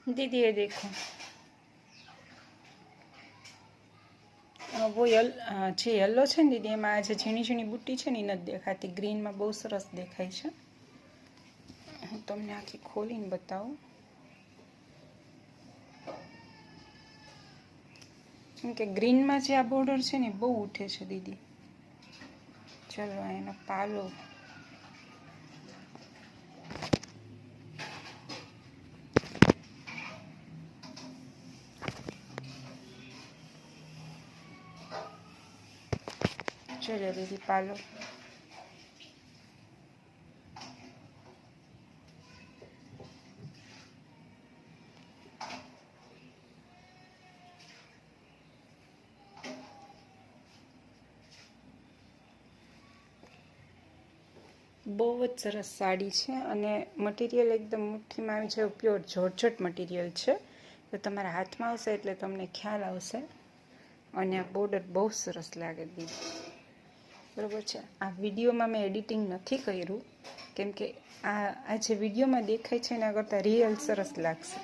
दीदी ये देखो वो જે યલો છે ને દીદી એમાં જે ઝીણી ઝીણી બુટ્ટી છે ને એ નથી દેખાતી, ગ્રીનમાં બહુ સરસ દેખાય છે. હું તમને આખી ખોલીને બતાવું. કેમ કે ગ્રીનમાં જે આ બોર્ડર છે ને બહુ ઉઠે છે દીદી. ચલો એનો પાલો ચલો દીદી પાલો બહુ જ સરસ સાડી છે અને મટીરિયલ એકદમ મુઠ્ઠીમાં આવી જાય પ્યોર જોર્જટ મટીરિયલ છે. તો તમારા હાથમાં આવશે એટલે તમને ખ્યાલ આવશે. અને આ બોર્ડર બહુ સરસ લાગે દીદી, બરાબર છે. આ વિડીયોમાં મેં એડિટિંગ નથી કર્યું કેમ કે આ જે વિડીયોમાં દેખાય છે એના કરતાં રિયલ સરસ લાગશે.